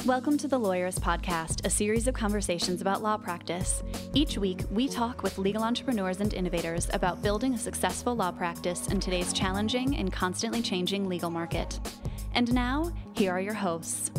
Welcome to the Lawyerist Podcast, a series of conversations about law practice. Each week, we talk with legal entrepreneurs and innovators about building a successful law practice in today's challenging and constantly changing legal market. And now, here are your hosts.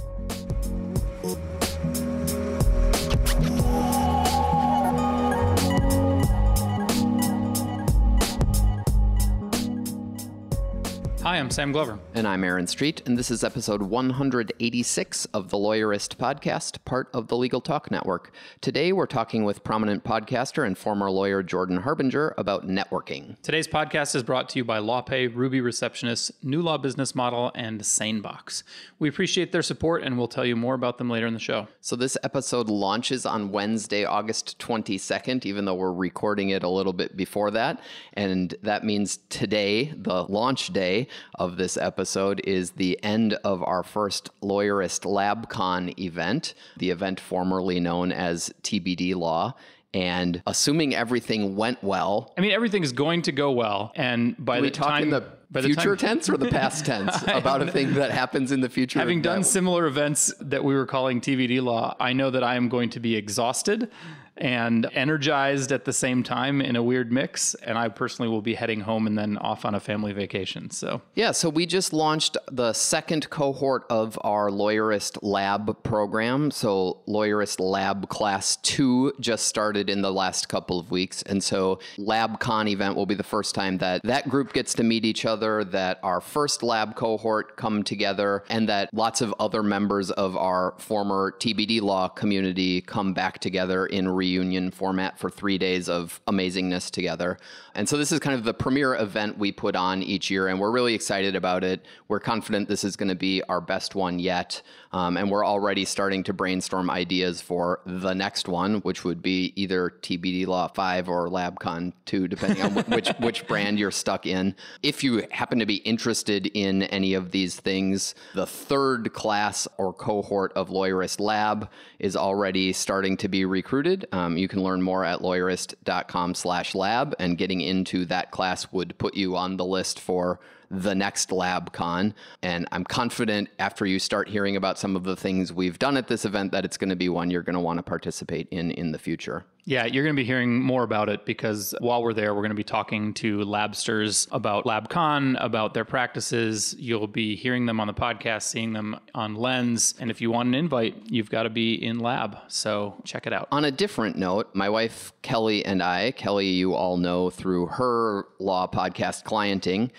Hi, I'm Sam Glover. And I'm Aaron Street, and this is episode 186 of the Lawyerist Podcast, part of the Legal Talk Network. Today, we're talking with prominent podcaster and former lawyer Jordan Harbinger about networking. Today's podcast is brought to you by LawPay, Ruby Receptionist, New Law Business Model, and SaneBox. We appreciate their support, and we'll tell you more about them later in the show. So this episode launches on Wednesday, August 22nd, even though we're recording it a little bit before that. And that means today, the launch day of this episode, is the end of our first Lawyerist LabCon event, the event formerly known as TBD Law. And assuming everything went well. I mean, everything's going to go well. And by the time... the future tense or the past tense about a thing that happens in the future? Having done similar events that we were calling TBD Law, I know that I am going to be exhausted and energized at the same time in a weird mix. And I personally will be heading home and then off on a family vacation. So we just launched the second cohort of our Lawyerist Lab program. So Lawyerist Lab Class 2 just started in the last couple of weeks. And so LabCon event will be the first time that that group gets to meet each other, that our first lab cohort come together, and that lots of other members of our former TBD Law community come back together in reunion format for 3 days of amazingness together. And so this is kind of the premier event we put on each year, and we're really excited about it. We're confident this is going to be our best one yet. And we're already starting to brainstorm ideas for the next one, which would be either TBD Law 5 or LabCon 2, depending on which brand you're stuck in. If you happen to be interested in any of these things, the third class or cohort of Lawyerist Lab is already starting to be recruited. You can learn more at lawyerist.com/lab, and getting into that class would put you on the list for the next LabCon. And I'm confident after you start hearing about some of the things we've done at this event that it's going to be one you're going to want to participate in the future. Yeah, you're going to be hearing more about it because while we're there, we're going to be talking to labsters about LabCon, about their practices. You'll be hearing them on the podcast, seeing them on Lens. And if you want an invite, you've got to be in lab. So check it out. On a different note, my wife, Kelly, and I, Kelly, you all know through her law podcast, Clienting,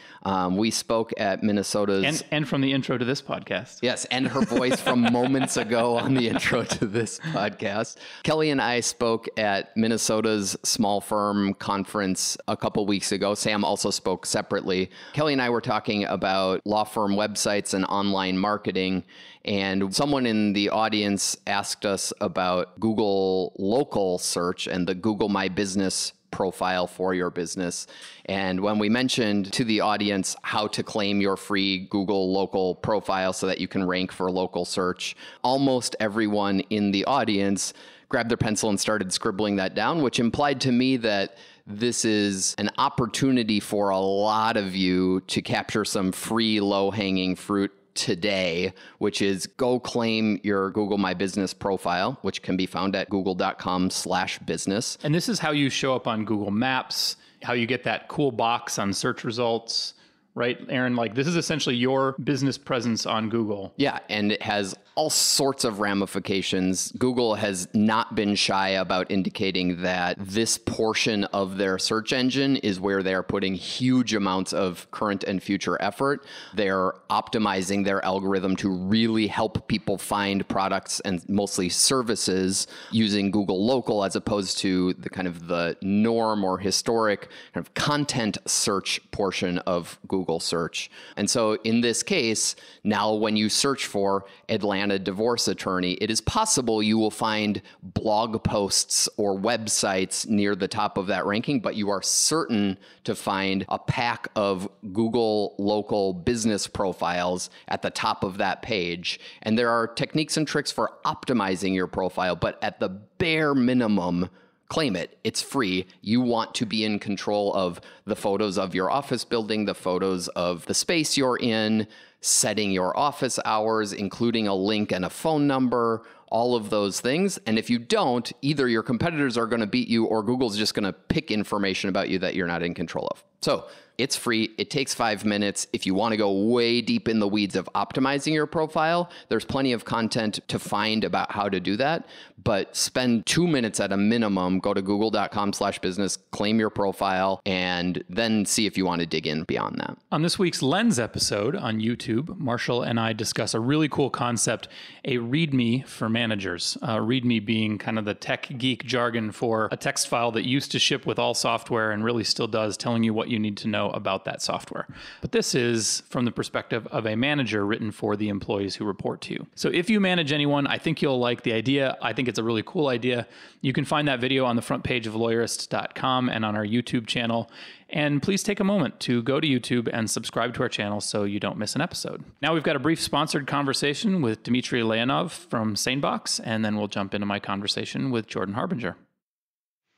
we spoke at Minnesota's... And from the intro to this podcast. Yes, and her voice from moments ago on the intro to this podcast. Kelly and I spoke at Minnesota's small firm conference a couple weeks ago. Sam also spoke separately. Kelly and I were talking about law firm websites and online marketing, and someone in the audience asked us about Google local search and the Google My Business profile for your business. And when we mentioned to the audience how to claim your free Google local profile so that you can rank for local search, almost everyone in the audience grabbed their pencil and started scribbling that down, which implied to me that this is an opportunity for a lot of you to capture some free low-hanging fruit today, which is go claim your Google My Business profile, which can be found at google.com/business. And this is how you show up on Google Maps, how you get that cool box on search results, right, Aaron? Like, this is essentially your business presence on Google. Yeah, and it has all sorts of ramifications. Google has not been shy about indicating that this portion of their search engine is where they are putting huge amounts of current and future effort. They're optimizing their algorithm to really help people find products and mostly services using Google Local, as opposed to the kind of the norm or historic kind of content search portion of Google search. And so in this case, now when you search for Atlanta divorce attorney, it is possible you will find blog posts or websites near the top of that ranking, but you are certain to find a pack of Google local business profiles at the top of that page. And there are techniques and tricks for optimizing your profile, but at the bare minimum, claim it. It's free. You want to be in control of the photos of your office building, the photos of the space you're in, setting your office hours, including a link and a phone number, all of those things. And if you don't, either your competitors are going to beat you or Google's just going to pick information about you that you're not in control of. So it's free. It takes 5 minutes. If you want to go way deep in the weeds of optimizing your profile, there's plenty of content to find about how to do that. But spend 2 minutes at a minimum, go to google.com/business, claim your profile, and then see if you want to dig in beyond that. On this week's Lens episode on YouTube, Marshall and I discuss a really cool concept, a README for managers. README being kind of the tech geek jargon for a text file that used to ship with all software and really still does, telling you what you need to know about that software. But this is from the perspective of a manager written for the employees who report to you. So if you manage anyone, I think you'll like the idea. I think it's a really cool idea. You can find that video on the front page of lawyerist.com and on our YouTube channel. And please take a moment to go to YouTube and subscribe to our channel so you don't miss an episode. Now we've got a brief sponsored conversation with Dmitry Leonov from SaneBox, and then we'll jump into my conversation with Jordan Harbinger.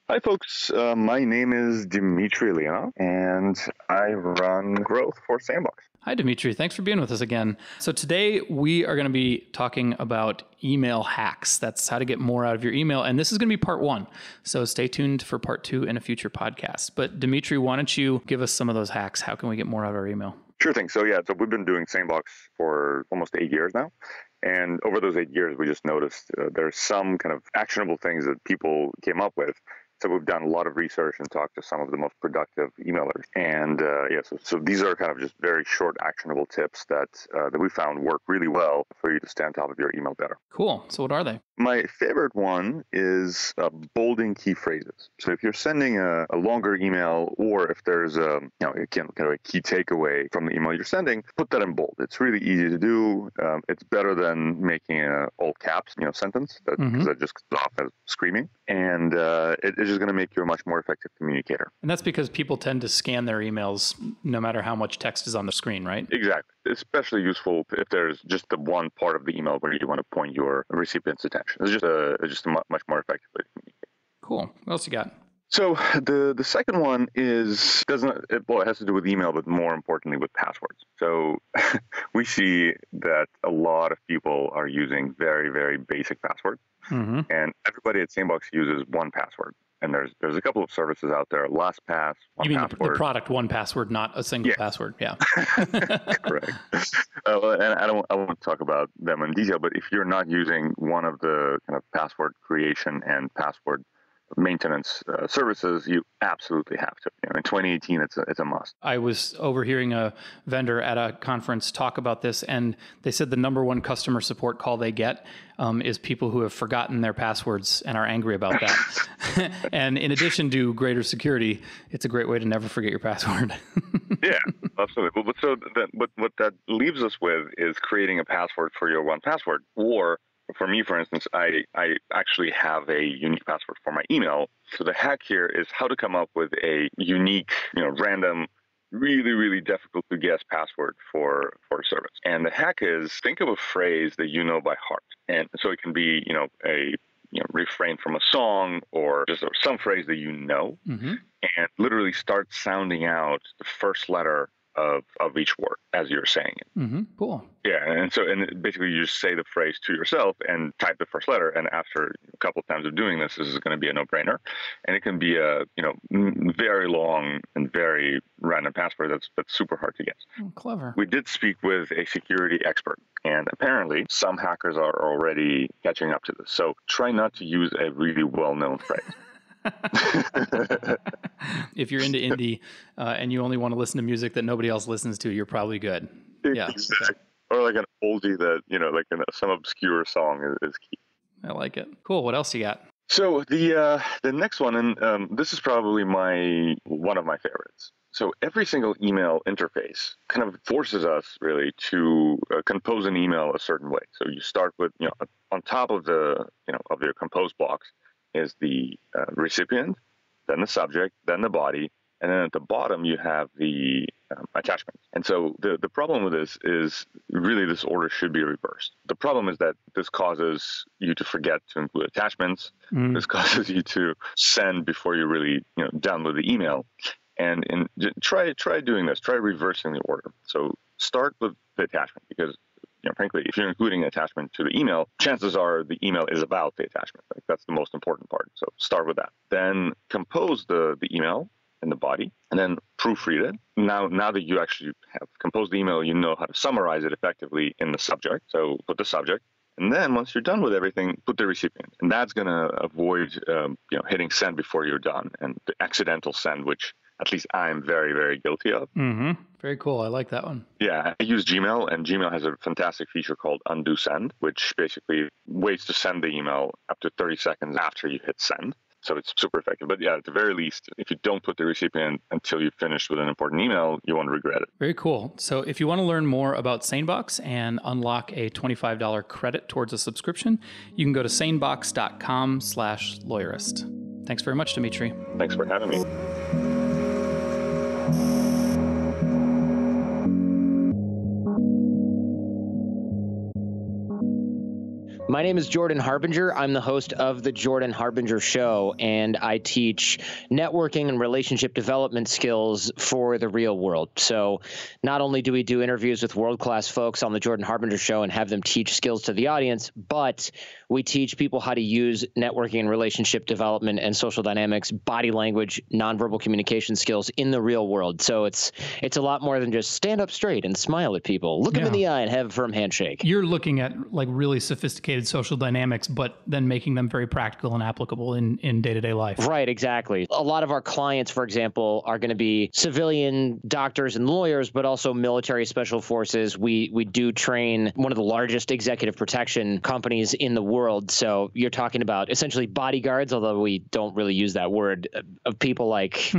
Hi, folks. My name is Dmitry Leonov, and I run growth for SaneBox. Hi, Dmitry. Thanks for being with us again. So today we are going to be talking about email hacks. That's how to get more out of your email. And this is going to be part 1. So stay tuned for part 2 in a future podcast. But Dmitry, why don't you give us some of those hacks? How can we get more out of our email? Sure thing. So we've been doing SaneBox for almost 8 years now. And over those 8 years, we just noticed there's some kind of actionable things that people came up with. So we've done a lot of research and talked to some of the most productive emailers. And so these are kind of just very short, actionable tips that we found work really well for you to stay on top of your email better. Cool. So what are they? My favorite one is bolding key phrases. So if you're sending a longer email, or if there's a kind of a key takeaway from the email you're sending, put that in bold. It's really easy to do. It's better than making an all caps sentence because that just comes off as screaming. And it's just going to make you a much more effective communicator. And that's because people tend to scan their emails no matter how much text is on the screen, right? Exactly. Especially useful if there's just the one part of the email where you want to point your recipient's attention. It's just a much more effective way to communicate. Cool. What else you got? So the second one it has to do with email, but more importantly with passwords. So we see that a lot of people are using very, very basic passwords, and everybody at SaneBox uses 1Password. And there's a couple of services out there, LastPass, 1Password. You mean the product 1Password, not a single password? Yeah. Correct. And I won't talk about them in detail, but if you're not using one of the kind of password creation and password maintenance services, you absolutely have to. In 2018, it's a must. I was overhearing a vendor at a conference talk about this, and they said the number one customer support call they get is people who have forgotten their passwords and are angry about that. And in addition to greater security, it's a great way to never forget your password. Yeah, absolutely. But what that leaves us with is creating a password for your 1Password. Or for me, for instance, I actually have a unique password for my email. So the hack here is how to come up with a unique, random, really, really difficult to guess password for a service. And the hack is, think of a phrase that you know by heart. And so it can be, a refrain from a song or just some phrase that you know, and literally start sounding out the first letter of each word as you're saying it. Cool. Yeah, and basically you just say the phrase to yourself and type the first letter. And after a couple of times of doing this is going to be a no-brainer. And it can be a very long and very random password that's super hard to guess. Oh, clever. We did speak with a security expert, and apparently some hackers are already catching up to this. So try not to use a really well-known phrase. If you're into indie and you only want to listen to music that nobody else listens to, you're probably good. Yeah. Exactly. Or like an oldie that, like some obscure song is key. I like it. Cool. What else you got? So the next one, and this is probably one of my favorites. So every single email interface kind of forces us really to compose an email a certain way. So you start with, on top of of your compose box is the recipient, then the subject, then the body, and then at the bottom you have the attachment. And so the problem with this is really this order should be reversed. The problem is that this causes you to forget to include attachments. This causes you to send before you're really done with the email. And try doing this. Try reversing the order. So start with the attachment because, frankly, if you're including an attachment to the email, chances are the email is about the attachment. Like, that's the most important part. So start with that. Then compose the email in the body, and then proofread it. Now that you actually have composed the email, you know how to summarize it effectively in the subject. So put the subject. And then once you're done with everything, put the recipient. And that's going to avoid hitting send before you're done and the accidental send, which at least I'm very, very guilty of. Mm-hmm. Very cool. I like that one. Yeah, I use Gmail, and Gmail has a fantastic feature called undo send, which basically waits to send the email up to 30 seconds after you hit send. So it's super effective. But yeah, at the very least, if you don't put the recipient until you've finished with an important email, you won't regret it. Very cool. So if you want to learn more about SaneBox and unlock a $25 credit towards a subscription, you can go to sanebox.com/lawyerist. Thanks very much, Dimitri. Thanks for having me. My name is Jordan Harbinger. I'm the host of The Jordan Harbinger Show, and I teach networking and relationship development skills for the real world. So not only do we do interviews with world-class folks on The Jordan Harbinger Show and have them teach skills to the audience, but we teach people how to use networking and relationship development and social dynamics, body language, nonverbal communication skills in the real world. So it's a lot more than just stand up straight and smile at people, look them in the eye and have a firm handshake. You're looking at like really sophisticated social dynamics, but then making them very practical and applicable in day-to-day life. Right, exactly. A lot of our clients, for example, are going to be civilian doctors and lawyers, but also military special forces. We do train one of the largest executive protection companies in the world. So you're talking about essentially bodyguards, although we don't really use that word, of people like,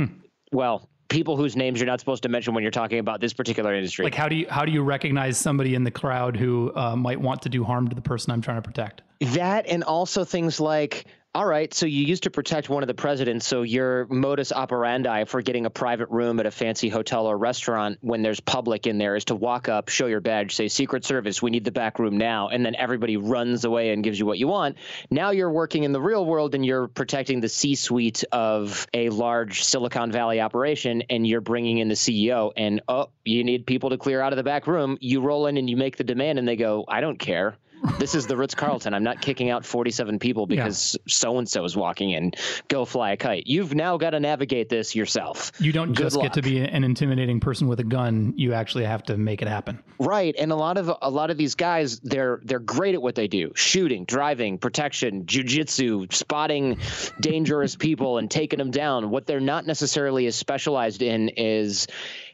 people whose names you're not supposed to mention when you're talking about this particular industry. Like how do you recognize somebody in the crowd who might want to do harm to the person I'm trying to protect? That, and also things like, all right, so you used to protect one of the presidents, so your modus operandi for getting a private room at a fancy hotel or restaurant when there's public in there is to walk up, show your badge, say, Secret Service, we need the back room now, and then everybody runs away and gives you what you want. Now you're working in the real world and you're protecting the C-suite of a large Silicon Valley operation, and you're bringing in the CEO, and, you need people to clear out of the back room. You roll in and you make the demand, and they go, I don't care. This is the Ritz-Carlton. I'm not kicking out 47 people because so-and-so is walking in. Go fly a kite. You've now got to navigate this yourself. You don't just get to be an intimidating person with a gun. You actually have to make it happen. Right. And a lot of these guys, they're great at what they do. Shooting, driving, protection, jiu-jitsu, spotting dangerous people and taking them down. What they're not necessarily as specialized in is,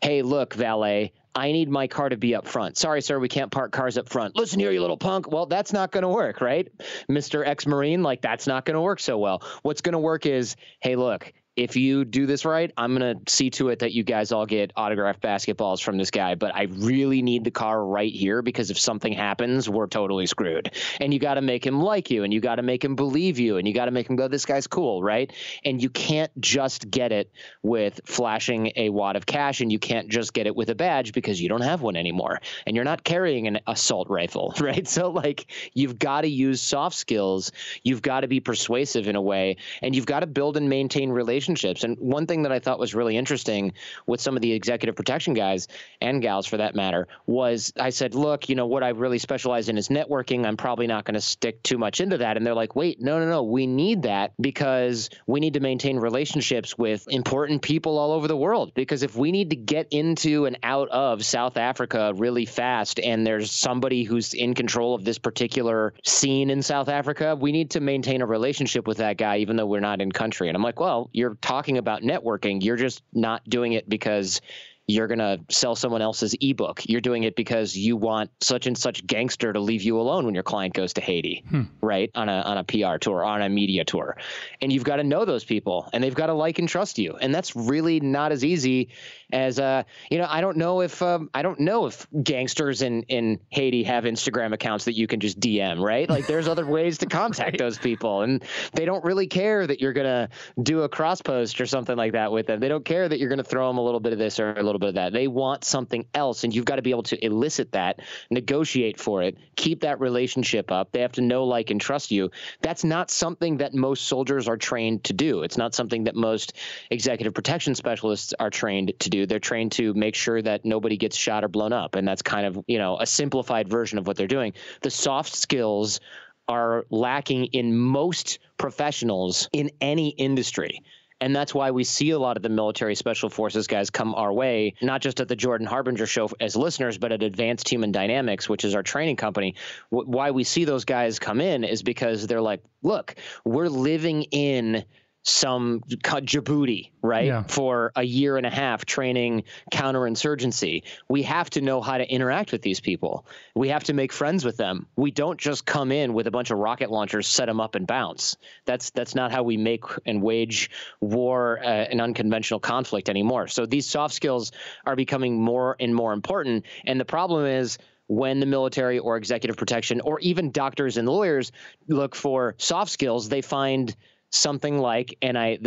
hey, look, valet, I need my car to be up front. Sorry, sir, we can't park cars up front. Listen here, you little punk. Well, that's not going to work, right? Mr. Ex-Marine, like that's not going to work so well. What's going to work is, hey, look, if you do this right, I'm going to see to it that you guys all get autographed basketballs from this guy. But I really need the car right here because if something happens, we're totally screwed. And you got to make him like you, and you got to make him believe you, and you got to make him go, this guy's cool, right? And you can't just get it with flashing a wad of cash, and you can't just get it with a badge because you don't have one anymore. And you're not carrying an assault rifle, right? So like you've got to use soft skills. You've got to be persuasive in a way, and you've got to build and maintain relationships. And one thing that I thought was really interesting with some of the executive protection guys and gals for that matter was I said, look, what I really specialize in is networking. I'm probably not going to stick too much into that. And they're like, wait, no. We need that because we need to maintain relationships with important people all over the world. Because if we need to get into and out of South Africa really fast and there's somebody who's in control of this particular scene in South Africa, we need to maintain a relationship with that guy even though we're not in country. And I'm like, well, you're talking about networking. You're just not doing it because you're going to sell someone else's ebook. You're doing it because you want such and such gangster to leave you alone when your client goes to Haiti, right? On a PR tour, on a media tour. And you've got to know those people and they've got to like and trust you. And that's really not as easy as, I don't know if gangsters in Haiti have Instagram accounts that you can just DM, right? Like there's other ways to contact those people, and they don't really care that you're going to do a cross post or something like that with them. They don't care that you're going to throw them a little bit of this or a little bit of that. They want something else, and you've got to be able to elicit that, negotiate for it, keep that relationship up. They have to know, like, and trust you. That's not something that most soldiers are trained to do. It's not something that most executive protection specialists are trained to do. do. They're trained to make sure that nobody gets shot or blown up. And that's kind of, a simplified version of what they're doing. The soft skills are lacking in most professionals in any industry. And that's why we see a lot of the military special forces guys come our way, not just at the Jordan Harbinger show as listeners, but at Advanced Human Dynamics, which is our training company. Why we see those guys come in is because they're like, look, we're living in some Djibouti, right? Yeah. For a year and a half training counterinsurgency. We have to know how to interact with these people. We have to make friends with them. We don't just come in with a bunch of rocket launchers, set them up and bounce. That's not how we make and wage war, an unconventional conflict anymore. So these soft skills are becoming more and more important. And the problem is, when the military or executive protection or even doctors and lawyers look for soft skills, they find something like, and I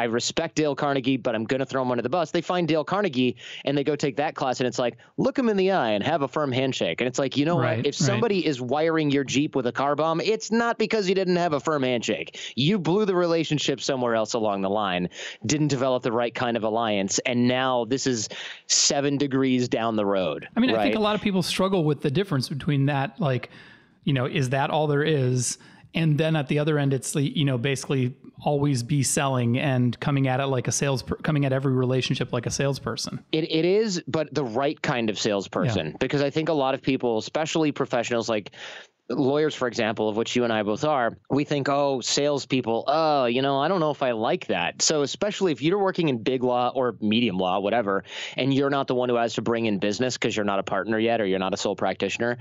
respect Dale Carnegie, but I'm going to throw him under the bus. They find Dale Carnegie and they go take that class, and it's like, look him in the eye and have a firm handshake. And it's like, what? If somebody is wiring your Jeep with a car bomb, it's not because you didn't have a firm handshake. You blew the relationship somewhere else along the line, didn't develop the right kind of alliance, and now this is 7 degrees down the road. I mean, right? I think a lot of people struggle with the difference between that, like, is that all there is? And then at the other end, it's, basically always be selling and coming at it like coming at every relationship like a salesperson. It is, but the right kind of salesperson. Yeah. Because I think a lot of people, especially professionals like lawyers, for example, of which you and I both are, we think, salespeople, I don't know if I like that. So especially if you're working in big law or medium law, whatever, and you're not the one who has to bring in business because you're not a partner yet or you're not a sole practitioner,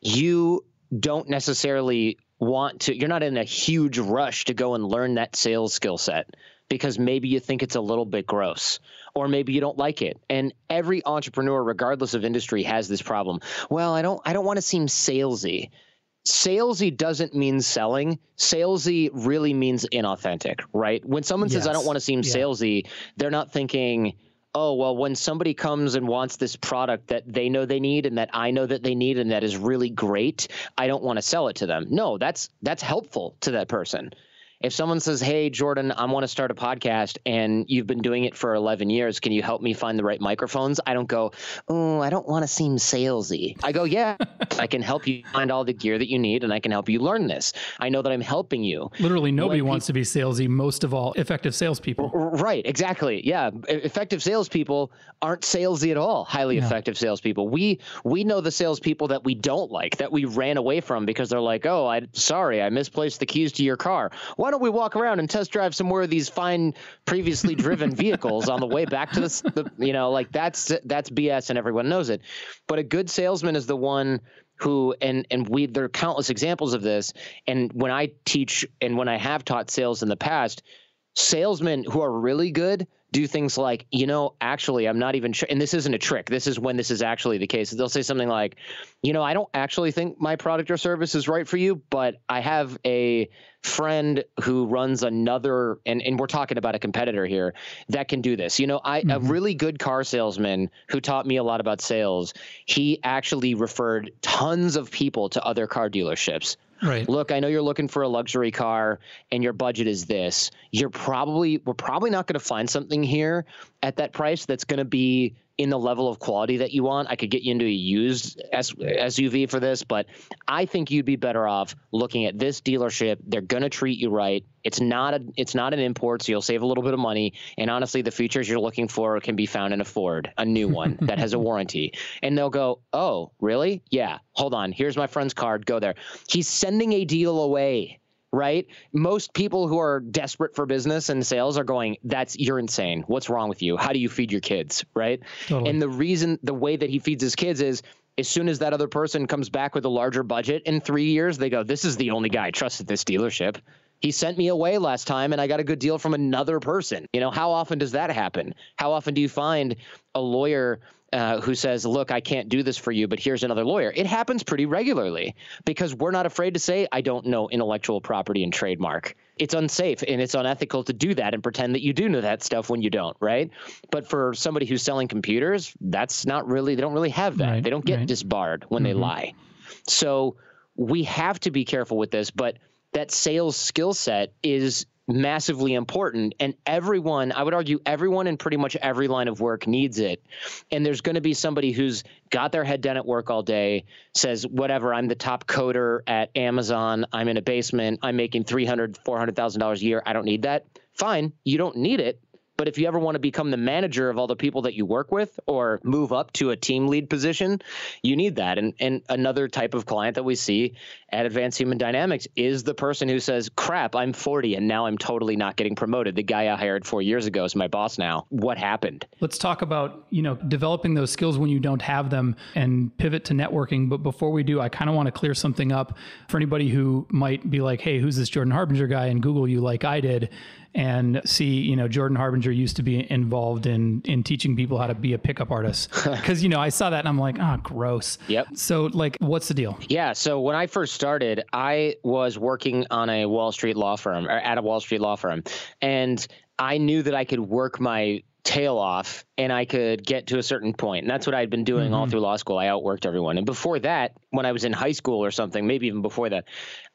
you don't necessarily you're not in a huge rush to go and learn that sales skill set because maybe you think it's a little bit gross or maybe you don't like it. And every entrepreneur, regardless of industry, has this problem. Well, I don't want to seem salesy. Salesy doesn't mean selling. Salesy really means inauthentic, right? When someone says, I don't want to seem salesy, they're not thinking, oh, well, when somebody comes and wants this product that they know they need and that I know that they need and that is really great, I don't want to sell it to them. No, that's helpful to that person. If someone says, hey, Jordan, I want to start a podcast and you've been doing it for 11 years, can you help me find the right microphones? I don't go, oh, I don't want to seem salesy. I go, yeah, I can help you find all the gear that you need and I can help you learn this. I know that I'm helping you. Literally nobody wants to be salesy, most of all effective salespeople. Right, exactly. Yeah, effective salespeople aren't salesy at all, highly effective salespeople. We know the salespeople that we don't like, that we ran away from because they're like, oh, I misplaced the keys to your car. Why don't we walk around and test drive some more of these fine previously driven vehicles on the way back to that's BS and everyone knows it. But a good salesman is the one who, and there are countless examples of this. And when I teach and when I have taught sales in the past, salesmen who are really good do things like, actually, I'm not even sure. And this isn't a trick. This is when this is actually the case. They'll say something like, I don't actually think my product or service is right for you, but I have a friend who runs another, and we're talking about a competitor here that can do this. A really good car salesman who taught me a lot about sales, he actually referred tons of people to other car dealerships. Right. Look, I know you're looking for a luxury car and your budget is this. We're probably not going to find something here at that price that's going to be in the level of quality that you want. I could get you into a used SUV for this, but I think you'd be better off looking at this dealership. They're going to treat you right. It's not an import, so you'll save a little bit of money. And honestly, the features you're looking for can be found in a Ford, a new one that has a warranty. And they'll go, oh, really? Yeah. Hold on. Here's my friend's card. Go there. He's sending a deal away. Right? Most people who are desperate for business and sales are going, you're insane. What's wrong with you? How do you feed your kids? Right? Totally. And the way that he feeds his kids is as soon as that other person comes back with a larger budget in 3 years, they go, this is the only guy I trust at this dealership. He sent me away last time and I got a good deal from another person. How often does that happen? How often do you find a lawyer who says, look, I can't do this for you, but here's another lawyer? It happens pretty regularly because we're not afraid to say, I don't know intellectual property and trademark. It's unsafe and it's unethical to do that and pretend that you do know that stuff when you don't, right? But for somebody who's selling computers, they don't really have that. Right, they don't get disbarred when they lie. So we have to be careful with this, but that sales skill set is massively important. And everyone, I would argue everyone in pretty much every line of work needs it. And there's going to be somebody who's got their head down at work all day, says, whatever, I'm the top coder at Amazon. I'm in a basement. I'm making $300,000, $400,000 a year. I don't need that. Fine. You don't need it. But if you ever want to become the manager of all the people that you work with or move up to a team lead position, you need that. And another type of client that we see at Advanced Human Dynamics is the person who says, crap, I'm 40 and now I'm totally not getting promoted. The guy I hired 4 years ago is my boss now. What happened? Let's talk about, developing those skills when you don't have them and pivot to networking. But before we do, I kind of want to clear something up for anybody who might be like, hey, who's this Jordan Harbinger guy? And Google you like I did. And see, Jordan Harbinger used to be involved in teaching people how to be a pickup artist. Because, I saw that and I'm like, gross. Yep. So what's the deal? Yeah. So when I first started, I was working on a Wall Street law firm, or at a Wall Street law firm. And I knew that I could work my tail off and I could get to a certain point. And that's what I'd been doing all through law school. I outworked everyone. And before that, when I was in high school or something, maybe even before that,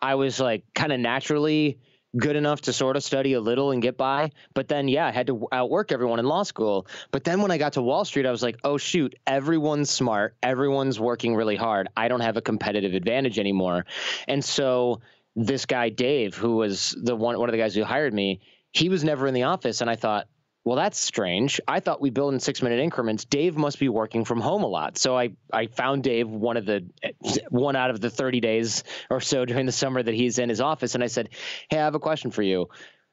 I was like kind of naturally good enough to sort of study a little and get by. But then, I had to outwork everyone in law school. But then when I got to Wall Street, I was like, oh, shoot, everyone's smart. Everyone's working really hard. I don't have a competitive advantage anymore. And so this guy, Dave, who was one of the guys who hired me, he was never in the office. And I thought, well, that's strange. I thought we build in 6-minute increments. Dave must be working from home a lot. So I found Dave one out of the 30 days or so during the summer that he's in his office. And I said, hey, I have a question for you.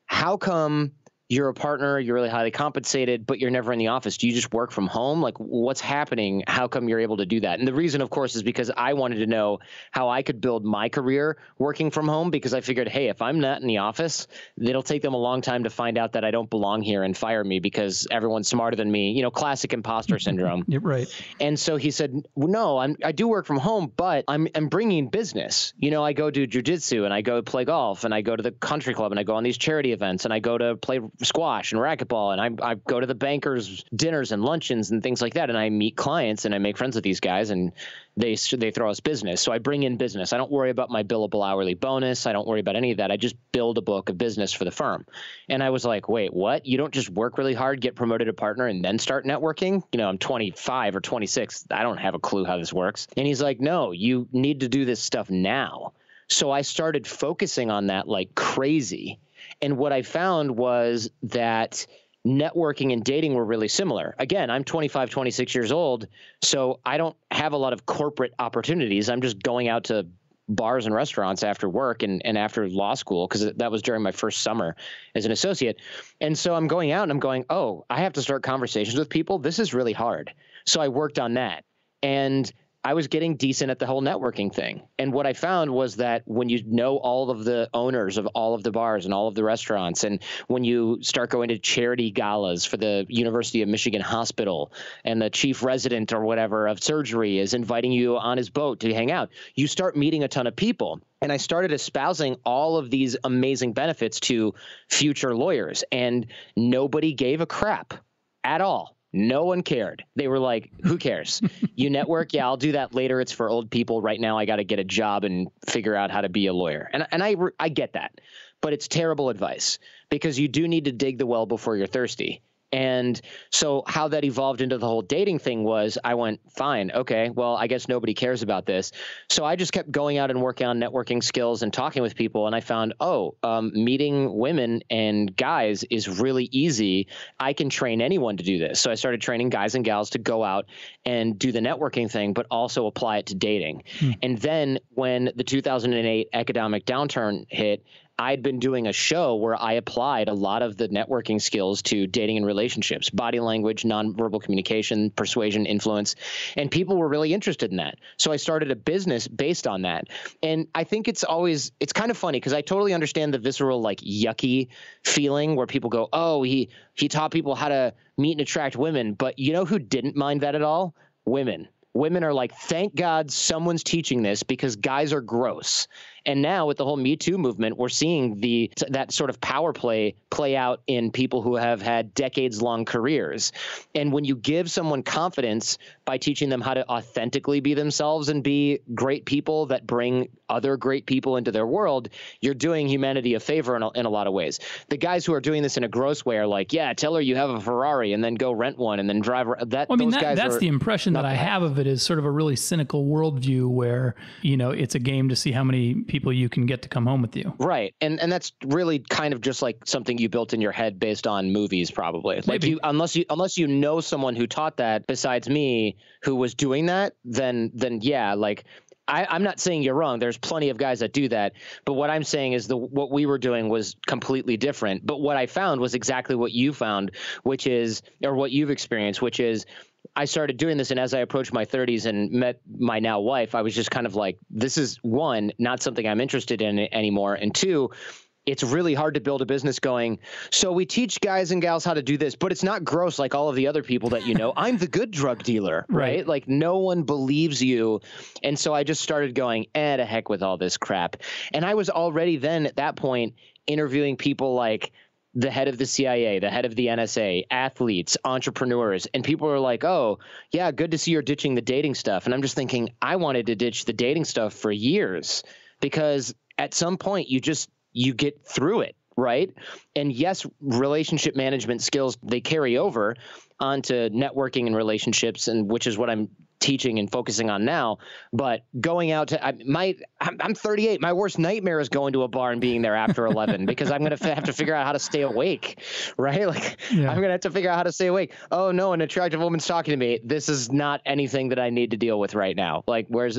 How come you're a partner, you're really highly compensated, but you're never in the office? Do you just work from home? Like, what's happening? How come you're able to do that? And the reason, of course, is because I wanted to know how I could build my career working from home, because I figured, hey, if I'm not in the office, it'll take them a long time to find out that I don't belong here and fire me because everyone's smarter than me, classic imposter syndrome. You're right. And so he said, well, no, I do work from home, but I'm bringing business. I go do jujitsu and I go play golf and I go to the country club and I go on these charity events and I go to play squash and racquetball and I go to the bankers' dinners and luncheons and things like that, and I meet clients and I make friends with these guys and they throw us business. So I bring in business. I don't worry about my billable hourly bonus. I don't worry about any of that. I just build a book of business for the firm. And I was like, wait, what? You don't just work really hard, get promoted to partner, and then start networking? I'm 25 or 26. I don't have a clue how this works. And he's like, no, you need to do this stuff now. So I started focusing on that like crazy. And what I found was that networking and dating were really similar. Again, I'm 25, 26 years old, so I don't have a lot of corporate opportunities. I'm just going out to bars and restaurants after work and after law school, because that was during my first summer as an associate. And so I'm going out and I'm going, oh, I have to start conversations with people. This is really hard. So I worked on that. And I was getting decent at the whole networking thing. And what I found was that when you know all of the owners of all of the bars and all of the restaurants, and when you start going to charity galas for the University of Michigan Hospital, and the chief resident or whatever of surgery is inviting you on his boat to hang out, you start meeting a ton of people. And I started espousing all of these amazing benefits to future lawyers, and nobody gave a crap at all. No one cared. They were like, who cares? You network? Yeah, I'll do that later. It's for old people. Right now, I got to get a job and figure out how to be a lawyer. And I get that. But it's terrible advice, because you do need to dig the well before you're thirsty. And so how that evolved into the whole dating thing was, I went, fine, okay, well, I guess nobody cares about this. So I just kept going out and working on networking skills and talking with people. And I found, meeting women and guys is really easy. I can train anyone to do this. So I started training guys and gals to go out and do the networking thing, but also apply it to dating. And then when the 2008 economic downturn hit, I'd been doing a show where I applied a lot of the networking skills to dating and relationships, body language, nonverbal communication, persuasion, influence, and people were really interested in that. So I started a business based on that. And I think it's kind of funny, because I totally understand the visceral, like, yucky feeling where people go, oh, he taught people how to meet and attract women. But you know who didn't mind that at all? Women. Women are like, thank God someone's teaching this, because guys are gross. And now with the whole Me Too movement, we're seeing that sort of power play out in people who have had decades-long careers. And when you give someone confidence by teaching them how to authentically be themselves and be great people that bring other great people into their world, you're doing humanity a favor in a lot of ways. The guys who are doing this in a gross way are like, yeah, tell her you have a Ferrari and then go rent one and then drive that. Well, I mean, that's the impression that I have of it, is sort of a really cynical worldview where, it's a game to see how many people you can get to come home with you. Right. And that's really kind of just like something you built in your head based on movies, probably. Maybe. Like unless you know someone who taught that besides me who was doing that, then yeah, like I'm not saying you're wrong. There's plenty of guys that do that. But what I'm saying is what we were doing was completely different. But what I found was exactly what you found, or what you've experienced, which is I started doing this. And as I approached my 30s and met my now wife, I was just kind of like, this is, one, not something I'm interested in anymore. And two, it's really hard to build a business going, so we teach guys and gals how to do this, but it's not gross like all of the other people that I'm the good drug dealer, right? Like no one believes you. And so I just started going, to heck with all this crap. And I was already then at that point interviewing people like the head of the CIA, the head of the NSA, athletes, entrepreneurs, and people are like, oh, yeah, good to see you're ditching the dating stuff. And I'm just thinking, I wanted to ditch the dating stuff for years, because at some point you get through it, right? And yes, relationship management skills, they carry over onto networking and relationships, and which is what I'm teaching and focusing on now. But going out to I'm 38. My worst nightmare is going to a bar and being there after 11 because I'm going to have to figure out how to stay awake, right? Like I'm going to have to figure out how to stay awake. Oh no, an attractive woman's talking to me. This is not anything that I need to deal with right now. Like where's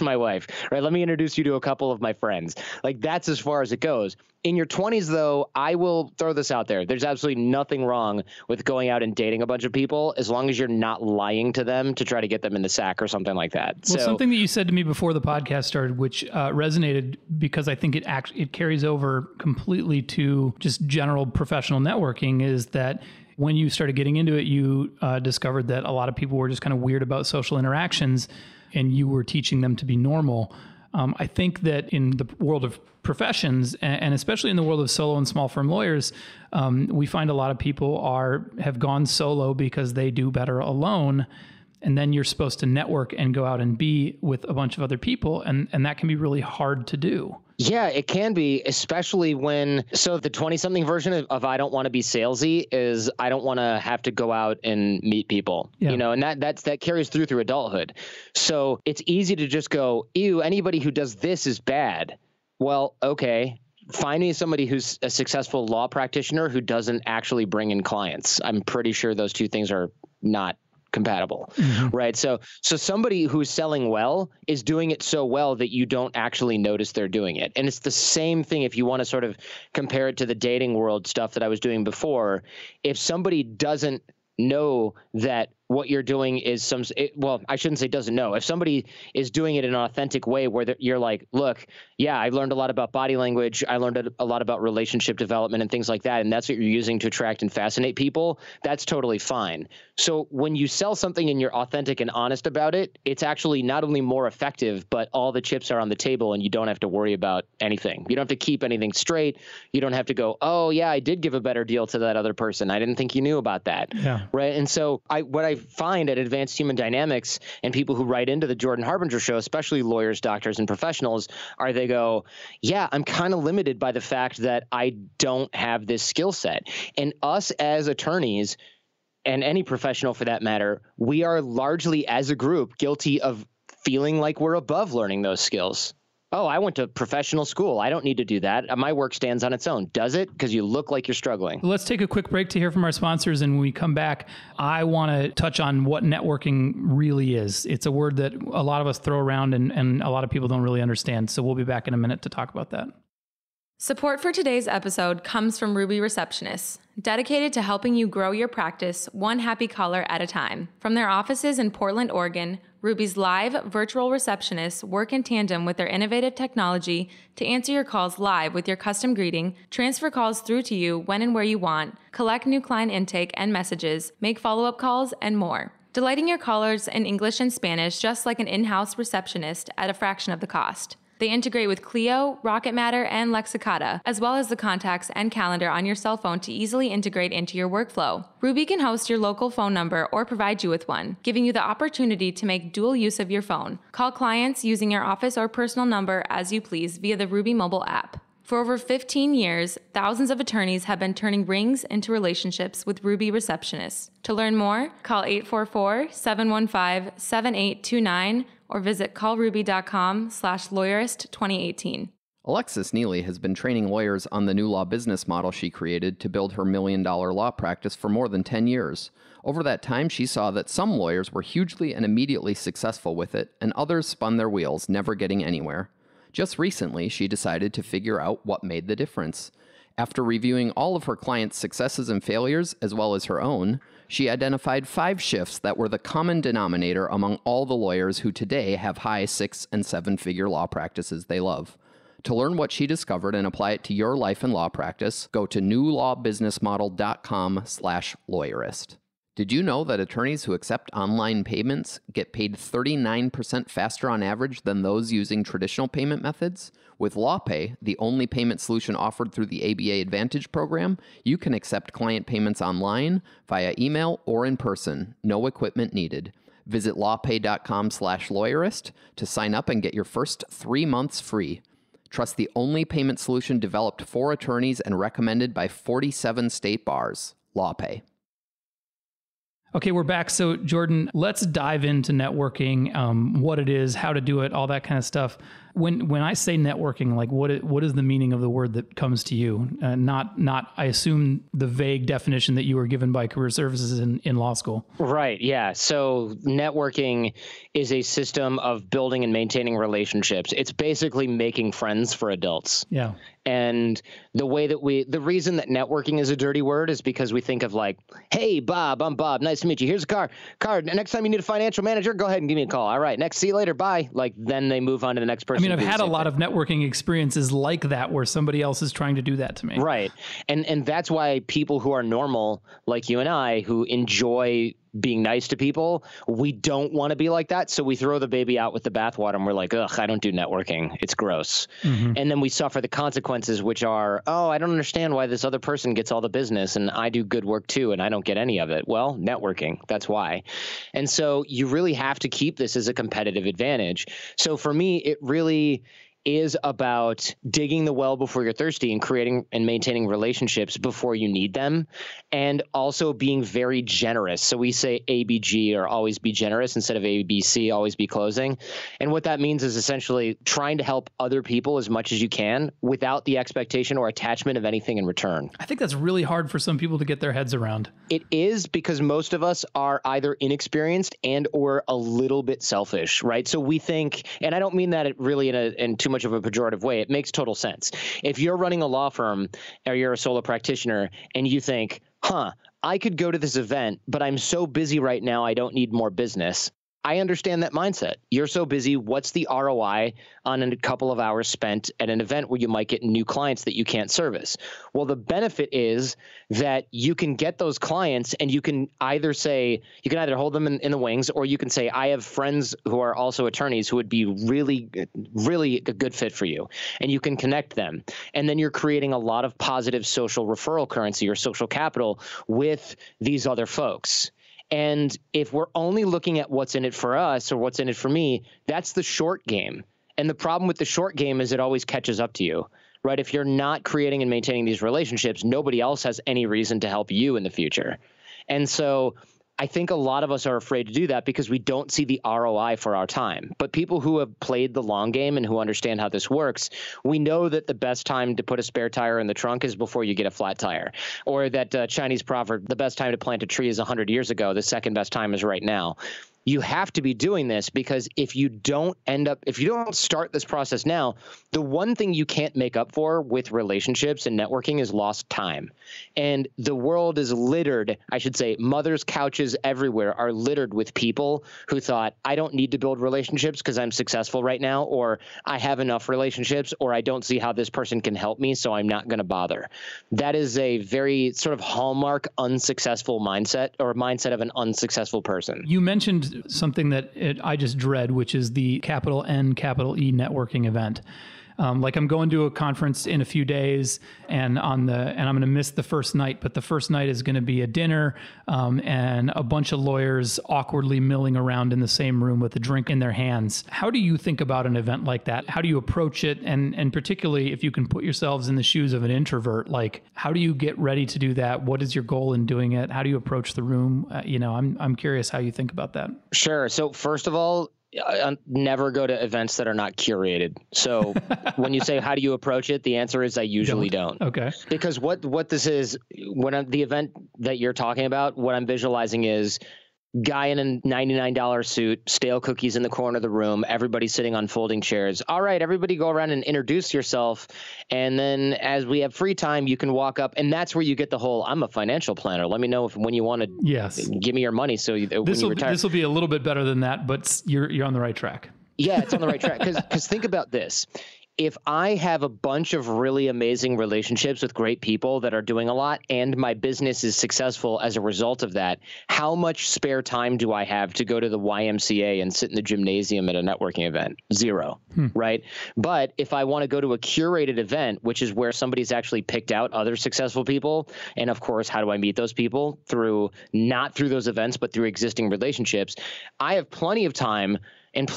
my wife, right? Let me introduce you to a couple of my friends. Like that's as far as it goes. In your 20s, though, I will throw this out there. There's absolutely nothing wrong with going out and dating a bunch of people as long as you're not lying to them to try to get them in the sack or something like that. Well, something that you said to me before the podcast started, which resonated because I think it carries over completely to just general professional networking, is that when you started getting into it, you discovered that a lot of people were just kind of weird about social interactions, and you were teaching them to be normal. I think that in the world of professions, and especially in the world of solo and small firm lawyers, we find a lot of people have gone solo because they do better alone. And then you're supposed to network and go out and be with a bunch of other people. And that can be really hard to do. Yeah, it can be, especially so the 20-something version of I don't want to be salesy is I don't want to have to go out and meet people, and that carries through adulthood. So it's easy to just go, ew, anybody who does this is bad. Well, okay. Find me somebody who's a successful law practitioner who doesn't actually bring in clients. I'm pretty sure those two things are not compatible, right? So somebody who's selling well is doing it so well that you don't actually notice they're doing it. And it's the same thing if you want to sort of compare it to the dating world stuff that I was doing before. If somebody doesn't know that what you're doing is I shouldn't say doesn't know. If somebody is doing it in an authentic way where you're like, look, yeah, I learned a lot about body language. I learned a lot about relationship development and things like that. And that's what you're using to attract and fascinate people. That's totally fine. So when you sell something and you're authentic and honest about it, it's actually not only more effective, but all the chips are on the table and you don't have to worry about anything. You don't have to keep anything straight. You don't have to go, oh yeah, I did give a better deal to that other person. I didn't think you knew about that. Yeah. Right. And so what I find at Advanced Human Dynamics and people who write into the Jordan Harbinger show, especially lawyers, doctors, and professionals, they go, yeah, I'm kind of limited by the fact that I don't have this skill set. And us as attorneys, and any professional for that matter, we are largely as a group guilty of feeling like we're above learning those skills. Oh, I went to professional school. I don't need to do that. My work stands on its own. Does it? Because you look like you're struggling. Let's take a quick break to hear from our sponsors. And when we come back, I want to touch on what networking really is. It's a word that a lot of us throw around and a lot of people don't really understand. So we'll be back in a minute to talk about that. Support for today's episode comes from Ruby Receptionists, dedicated to helping you grow your practice one happy caller at a time. From their offices in Portland, Oregon, Ruby's live virtual receptionists work in tandem with their innovative technology to answer your calls live with your custom greeting, transfer calls through to you when and where you want, collect new client intake and messages, make follow-up calls, and more. Delighting your callers in English and Spanish just like an in-house receptionist at a fraction of the cost. They integrate with Clio, Rocket Matter, and Lexicata, as well as the contacts and calendar on your cell phone to easily integrate into your workflow. Ruby can host your local phone number or provide you with one, giving you the opportunity to make dual use of your phone. Call clients using your office or personal number as you please via the Ruby mobile app. For over 15 years, thousands of attorneys have been turning rings into relationships with Ruby receptionists. To learn more, call 844-715-7829 or visit callruby.com/lawyerist2018. Alexis Neely has been training lawyers on the new law business model she created to build her $1 million law practice for more than 10 years. Over that time, she saw that some lawyers were hugely and immediately successful with it, and others spun their wheels, never getting anywhere. Just recently, she decided to figure out what made the difference. After reviewing all of her clients' successes and failures, as well as her own, she identified 5 shifts that were the common denominator among all the lawyers who today have high 6- and 7-figure law practices they love. To learn what she discovered and apply it to your life and law practice, go to newlawbusinessmodel.com/lawyerist. Did you know that attorneys who accept online payments get paid 39% faster on average than those using traditional payment methods? With LawPay, the only payment solution offered through the ABA Advantage program, you can accept client payments online, via email, or in person. No equipment needed. Visit lawpay.com/lawyerist to sign up and get your first 3 months free. Trust the only payment solution developed for attorneys and recommended by 47 state bars. LawPay. Okay, we're back. So, Jordan, let's dive into networking, what it is, how to do it, all that kind of stuff. When I say networking, like what is the meaning of the word that comes to you? Not I assume the vague definition that you were given by Career Services in law school. Right. Yeah. So networking is a system of building and maintaining relationships. It's basically making friends for adults. Yeah. And the reason that networking is a dirty word is because we think of like, hey, Bob, I'm Bob. Nice to meet you. Here's a card. Next time you need a financial manager, go ahead and give me a call. All right. Next, see you later. Bye. Like then they move on to the next person. I mean, I've had a lot of networking experiences like that where somebody else is trying to do that to me. Right. And that's why people who are normal, like you and I, who enjoy being nice to people, we don't want to be like that. So we throw the baby out with the bathwater and we're like, ugh, I don't do networking. It's gross. Mm-hmm. And then we suffer the consequences, which are, oh, I don't understand why this other person gets all the business and I do good work too and I don't get any of it. Well, networking, that's why. And so you really have to keep this as a competitive advantage. So for me, it really is about digging the well before you're thirsty and creating and maintaining relationships before you need them, and also being very generous. So we say ABG, or always be generous, instead of ABC, always be closing. And what that means is essentially trying to help other people as much as you can without the expectation or attachment of anything in return. I think that's really hard for some people to get their heads around. It is, because most of us are either inexperienced and or a little bit selfish, right? So we think, and I don't mean that really in too much of a pejorative way. It makes total sense. If you're running a law firm or you're a solo practitioner and you think, I could go to this event, but I'm so busy right now, I don't need more business. I understand that mindset. You're so busy. What's the ROI on a couple of hours spent at an event where you might get new clients that you can't service? Well, the benefit is that you can get those clients and you can either hold them in the wings, or you can say, I have friends who are also attorneys who would be really, really a good fit for you. And you can connect them. And then you're creating a lot of positive social referral currency or social capital with these other folks. And if we're only looking at what's in it for us or what's in it for me, that's the short game. And the problem with the short game is it always catches up to you, right? If you're not creating and maintaining these relationships, nobody else has any reason to help you in the future. And so I think a lot of us are afraid to do that because we don't see the ROI for our time. But people who have played the long game and who understand how this works, we know that the best time to put a spare tire in the trunk is before you get a flat tire. Or that Chinese proverb, the best time to plant a tree is 100 years ago. The second best time is right now. You have to be doing this, because if you don't start this process now, the one thing you can't make up for with relationships and networking is lost time. And the world is littered, mothers' couches everywhere are littered with people who thought, I don't need to build relationships because I'm successful right now, or I have enough relationships, or I don't see how this person can help me, so I'm not going to bother. That is a very sort of hallmark unsuccessful mindset, or mindset of an unsuccessful person. You mentioned something that I just dread, which is the capital N, capital E networking event. Like I'm going to a conference in a few days and I'm going to miss the first night, but the first night is going to be a dinner and a bunch of lawyers awkwardly milling around in the same room with a drink in their hands. How do you think about an event like that? How do you approach it? And particularly if you can put yourselves in the shoes of an introvert, like how do you get ready to do that? What is your goal in doing it? How do you approach the room? I'm curious how you think about that. Sure. So first of all, never go to events that are not curated. So when you say, how do you approach it? The answer is I usually don't. Okay. Because what this is, the event that you're talking about, what I'm visualizing is guy in a $99 suit, stale cookies in the corner of the room, everybody sitting on folding chairs. All right, everybody go around and introduce yourself. And then as we have free time, you can walk up. And that's where you get the whole, I'm a financial planner. Let me know when you want to give me your money. So when you retire. This will be a little bit better than that, but you're on the right track. Yeah, it's on the right track. Because think about this. If I have a bunch of really amazing relationships with great people that are doing a lot and my business is successful as a result of that, how much spare time do I have to go to the YMCA and sit in the gymnasium at a networking event? Zero, right? But if I want to go to a curated event, which is where somebody's actually picked out other successful people, and of course, how do I meet those people? Not through those events, but through existing relationships. I have plenty of time and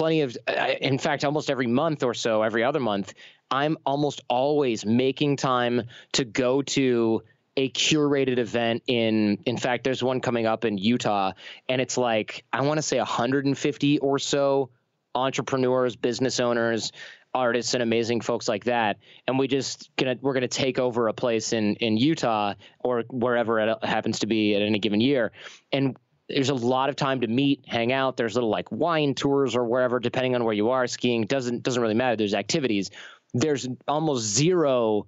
in fact, almost every month or so, every other month, I'm almost always making time to go to a curated event in fact, there's one coming up in Utah, and it's like, I want to say 150 or so entrepreneurs, business owners, artists, and amazing folks like that. And we're going to take over a place in Utah or wherever it happens to be at any given year. And there's a lot of time to meet, hang out. There's little like wine tours or wherever, depending on where you are. Skiing doesn't really matter. There's activities. There's almost zero.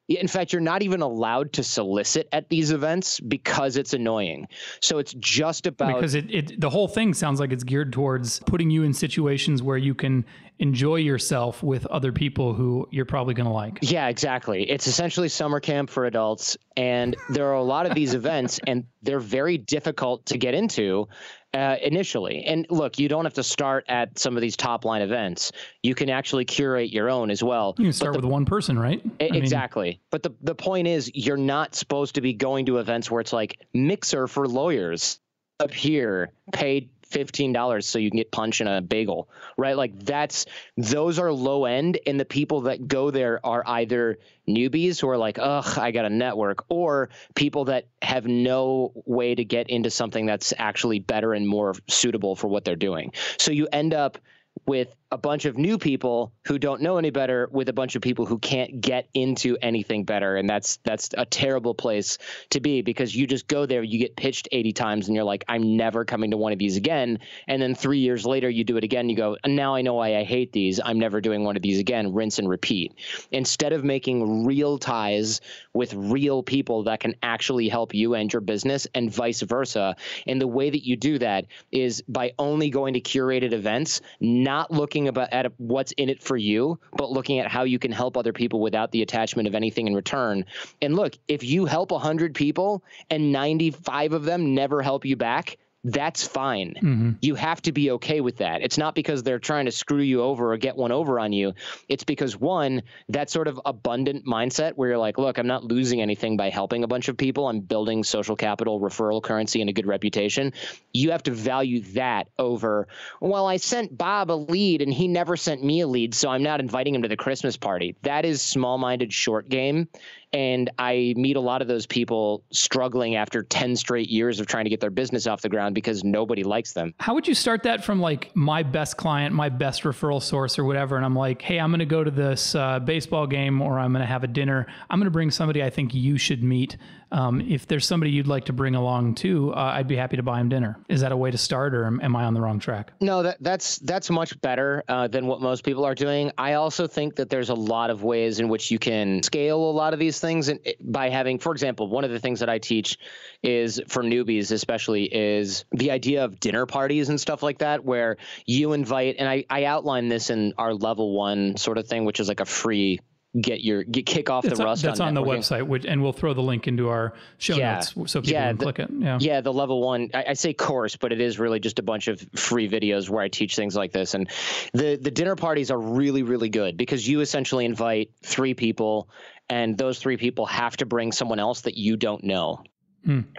In fact, you're not even allowed to solicit at these events because it's annoying. So it's just about, because the whole thing sounds like it's geared towards putting you in situations where you can enjoy yourself with other people who you're probably going to like. Yeah, exactly. It's essentially summer camp for adults. And there are a lot of these events, and they're very difficult to get into initially. And look, you don't have to start at some of these top line events. You can actually curate your own as well. You can start with one person, right? Exactly. But the point is, you're not supposed to be going to events where it's like Mixer for lawyers up here, paid $15 so you can get punch and a bagel, right? Like those are low end, and the people that go there are either newbies who are like, ugh, I got a network, or people that have no way to get into something that's actually better and more suitable for what they're doing. So you end up with a bunch of new people who don't know any better, with a bunch of people who can't get into anything better. And that's a terrible place to be, because you just go there, you get pitched 80 times and you're like, I'm never coming to one of these again. And then 3 years later, you do it again. You go, now I know why I hate these. I'm never doing one of these again. Rinse and repeat. Instead of making real ties with real people that can actually help you and your business, and vice versa. And the way that you do that is by only going to curated events, not looking at what's in it for you, but looking at how you can help other people without the attachment of anything in return. And look, if you help 100 people and 95 of them never help you back, that's fine. Mm-hmm. You have to be okay with that. It's not because they're trying to screw you over or get one over on you. It's because, one, that sort of abundant mindset where you're like, look, I'm not losing anything by helping a bunch of people. I'm building social capital, referral currency, and a good reputation. You have to value that over, well, I sent Bob a lead and he never sent me a lead, so I'm not inviting him to the Christmas party. That is small-minded short game. And I meet a lot of those people struggling after 10 straight years of trying to get their business off the ground because nobody likes them. How would you start that from like my best client, my best referral source or whatever? And I'm like, hey, I'm going to go to this baseball game, or I'm going to have a dinner. I'm going to bring somebody I think you should meet. If there's somebody you'd like to bring along too, I'd be happy to buy him dinner. Is that a way to start, or am I on the wrong track? No, that's much better than what most people are doing. I also think that there's a lot of ways in which you can scale a lot of these things, and by having, for example, one of the things that I teach is for newbies, especially, is the idea of dinner parties and stuff like that, where you invite, and I outline this in our level 1 sort of thing, which is like a free kick off the rust. That's on the website, and we'll throw the link into our show notes so people can click it. Yeah, the level 1, I say course, but it is really just a bunch of free videos where I teach things like this. And the dinner parties are really, really good because you essentially invite 3 people, and those 3 people have to bring someone else that you don't know.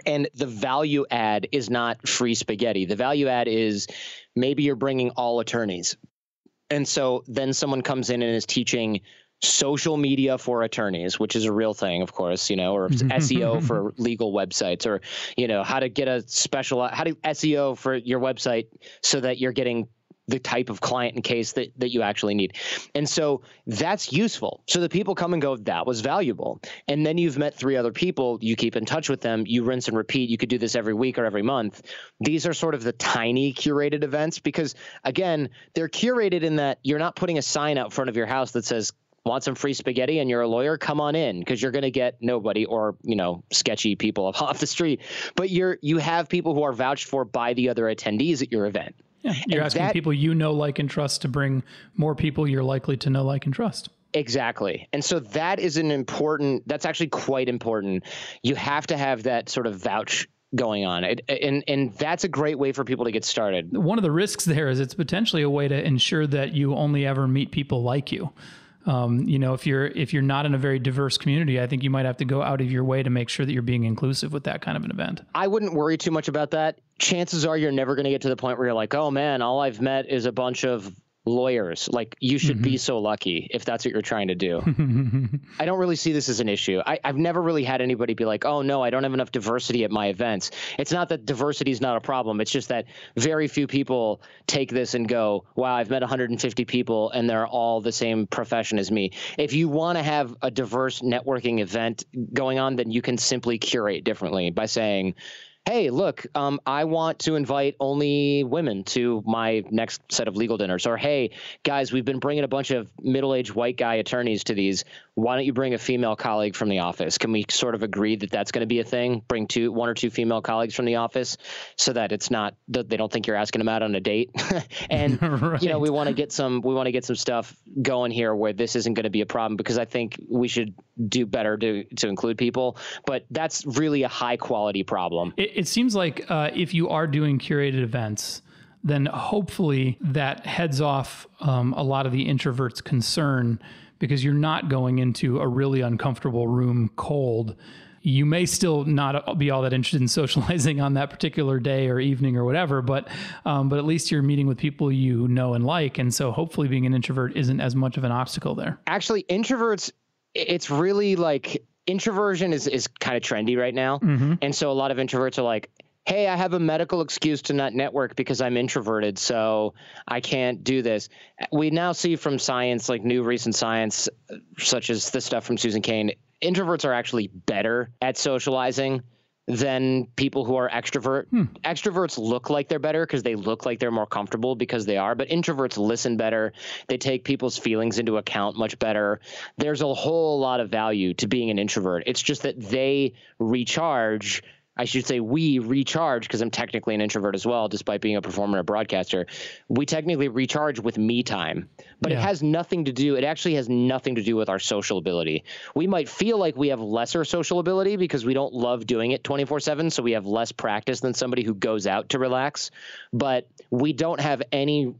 And the value add is not free spaghetti. The value add is maybe you're bringing all attorneys. And so then someone comes in and is teaching social media for attorneys, which is a real thing, of course, or SEO for legal websites, or, how to get how to SEO for your website so that you're getting the type of client and case that you actually need. And so that's useful. So the people come and go, that was valuable. And then you've met 3 other people, you keep in touch with them, you rinse and repeat. You could do this every week or every month. These are sort of the tiny curated events because, again, they're curated in that you're not putting a sign out front of your house that says, want some free spaghetti and you're a lawyer, come on in, because you're going to get nobody or, sketchy people off the street. But you have people who are vouched for by the other attendees at your event. Yeah, you're asking people like, and trust to bring more people you're likely to know, like, and trust. Exactly. And so that is that's actually quite important. You have to have that sort of vouch going on. And that's a great way for people to get started. One of the risks there is it's potentially a way to ensure that you only ever meet people like you. If you're not in a very diverse community, I think you might have to go out of your way to make sure that you're being inclusive with that kind of an event. I wouldn't worry too much about that. Chances are you're never going to get to the point where you're like, oh man, all I've met is a bunch of lawyers. Like, you should be so lucky if that's what you're trying to do. I don't really see this as an issue. I've never really had anybody be like, oh no, I don't have enough diversity at my events. It's not that diversity is not a problem. It's just that very few people take this and go, wow, I've met 150 people and they're all the same profession as me. If you want to have a diverse networking event going on, then you can simply curate differently by saying, hey, look, I want to invite only women to my next set of legal dinners. Or, hey, guys, we've been bringing a bunch of middle-aged white guy attorneys to these. Why don't you bring a female colleague from the office? Can we sort of agree that that's going to be a thing? Bring 1 or 2 female colleagues from the office so that it's not they don't think you're asking them out on a date. And right. We want to get some stuff going here where this isn't going to be a problem, because I think we should do better to include people. But that's really a high quality problem. It seems like if you are doing curated events, then hopefully that heads off a lot of the introverts' concern, because you're not going into a really uncomfortable room cold. You may still not be all that interested in socializing on that particular day or evening or whatever, but at least you're meeting with people you know and like. And so hopefully being an introvert isn't as much of an obstacle there. Actually, introverts, it's really like introversion is kind of trendy right now. And so a lot of introverts are like, hey, I have a medical excuse to not network because I'm introverted, so I can't do this. We now see from science, like new recent science, such as the stuff from Susan Cain, introverts are actually better at socializing than people who are extrovert. Extroverts look like they're better because they look like they're more comfortable because they are, but introverts listen better. They take people's feelings into account much better. There's a whole lot of value to being an introvert. It's just that they recharge. I should say we recharge, because I'm technically an introvert as well, despite being a performer and a broadcaster. We technically recharge with me time, but it actually has nothing to do with our social ability. We might feel like we have lesser social ability because we don't love doing it 24/7, so we have less practice than somebody who goes out to relax, but we don't have any.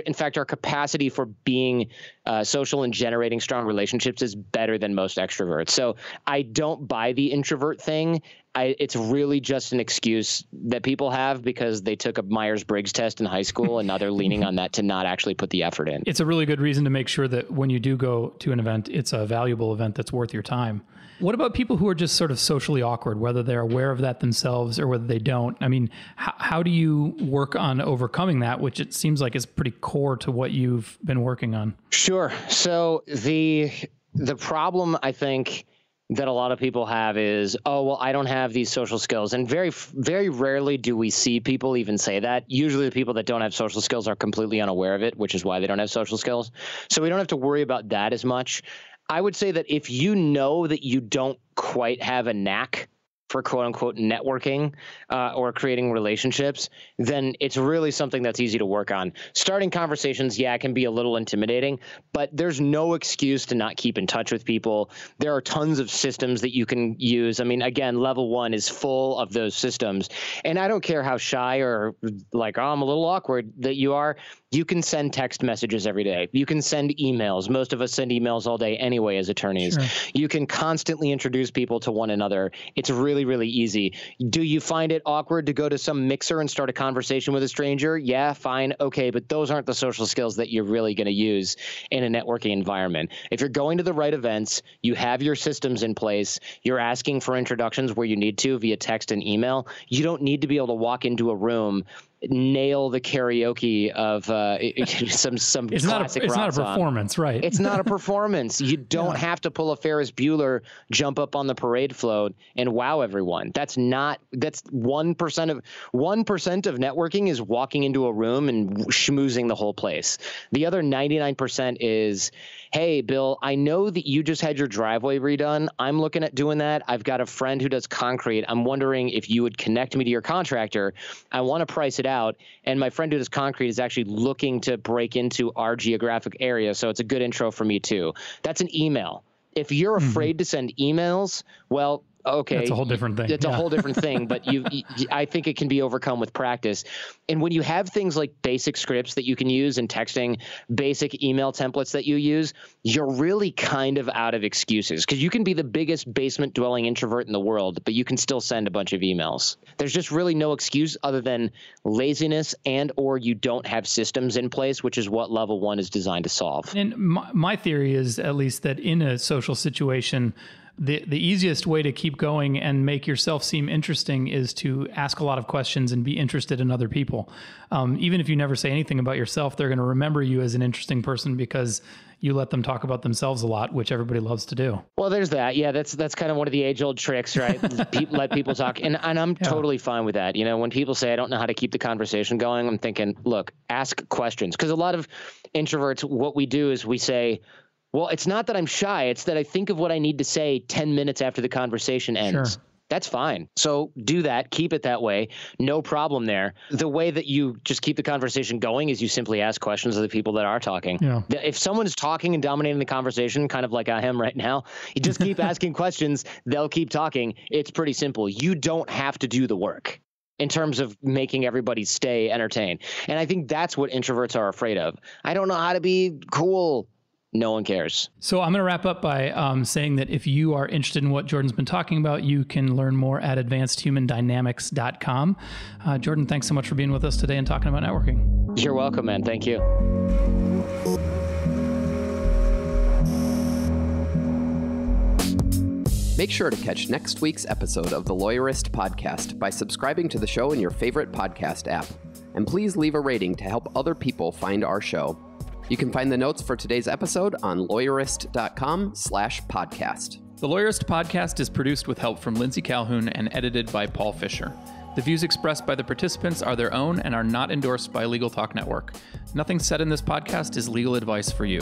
In fact, our capacity for being social and generating strong relationships is better than most extroverts. So I don't buy the introvert thing. It's really just an excuse that people have because they took a Myers-Briggs test in high school and now they're leaning on that to not actually put the effort in. It's a really good reason to make sure that when you do go to an event, it's a valuable event that's worth your time. What about people who are just sort of socially awkward, whether they're aware of that themselves or whether they don't? I mean, how do you work on overcoming that, which it seems like is pretty core to what you've been working on? Sure. So the problem, I think, that a lot of people have is, oh, well, I don't have these social skills. And very, very rarely do we see people even say that. Usually the people that don't have social skills are completely unaware of it, which is why they don't have social skills. So we don't have to worry about that as much. I would say that if you know that you don't quite have a knack for quote unquote networking or creating relationships, then it's really something that's easy to work on. Starting conversations, yeah, it can be a little intimidating, but there's no excuse to not keep in touch with people. There are tons of systems that you can use. I mean, again, level 1 is full of those systems. And I don't care how shy or like, oh, I'm a little awkward that you are. You can send text messages every day. You can send emails. Most of us send emails all day anyway as attorneys. Sure. You can constantly introduce people to one another. It's really, really easy. Do you find it awkward to go to some mixer and start a conversation with a stranger? Yeah, fine. Okay, but those aren't the social skills that you're really going to use in a networking environment. If you're going to the right events, you have your systems in place, you're asking for introductions where you need to via text and email, you don't need to be able to walk into a room, nail the karaoke of some it's classic It's not a song. performance, right? It's not a performance. You don't have to pull a Ferris Bueller, jump up on the parade float, and wow everyone. That's 1% of networking is walking into a room and schmoozing the whole place. The other 99% is, hey, Bill, I know that you just had your driveway redone. I'm looking at doing that. I've got a friend who does concrete. I'm wondering if you would connect me to your contractor. I want to price it out. And my friend who does concrete is actually looking to break into our geographic area. So it's a good intro for me too. That's an email. If you're afraid to send emails, well, okay, that's a whole different thing. It's a whole different thing, but I think it can be overcome with practice. And when you have things like basic scripts that you can use in texting, basic email templates that you use, you're really kind of out of excuses because you can be the biggest basement dwelling introvert in the world, but you can still send a bunch of emails. There's just really no excuse other than laziness and or you don't have systems in place, which is what level 1 is designed to solve. And my theory is at least that in a social situation, the easiest way to keep going and make yourself seem interesting is to ask a lot of questions and be interested in other people. Even if you never say anything about yourself, they're going to remember you as an interesting person because you let them talk about themselves a lot, which everybody loves to do. Well, there's that. Yeah, that's kind of one of the age-old tricks, right? Let people talk. And I'm totally fine with that. You know, when people say, I don't know how to keep the conversation going, I'm thinking, look, ask questions. Because a lot of introverts, what we do is we say, well, it's not that I'm shy. It's that I think of what I need to say 10 minutes after the conversation ends. Sure. That's fine. So do that. Keep it that way. No problem there. The way that you just keep the conversation going is you simply ask questions of the people that are talking. Yeah. If someone's talking and dominating the conversation, kind of like I am right now, you just keep asking questions. They'll keep talking. It's pretty simple. You don't have to do the work in terms of making everybody stay entertained. And I think that's what introverts are afraid of. I don't know how to be cool. No one cares. So I'm going to wrap up by saying that if you are interested in what Jordan's been talking about, you can learn more at advancedhumandynamics.com. Jordan, thanks so much for being with us today and talking about networking. You're welcome, man. Thank you. Make sure to catch next week's episode of the Lawyerist Podcast by subscribing to the show in your favorite podcast app. And please leave a rating to help other people find our show. You can find the notes for today's episode on lawyerist.com/podcast. The Lawyerist Podcast is produced with help from Lindsay Calhoun and edited by Paul Fisher. The views expressed by the participants are their own and are not endorsed by Legal Talk Network. Nothing said in this podcast is legal advice for you.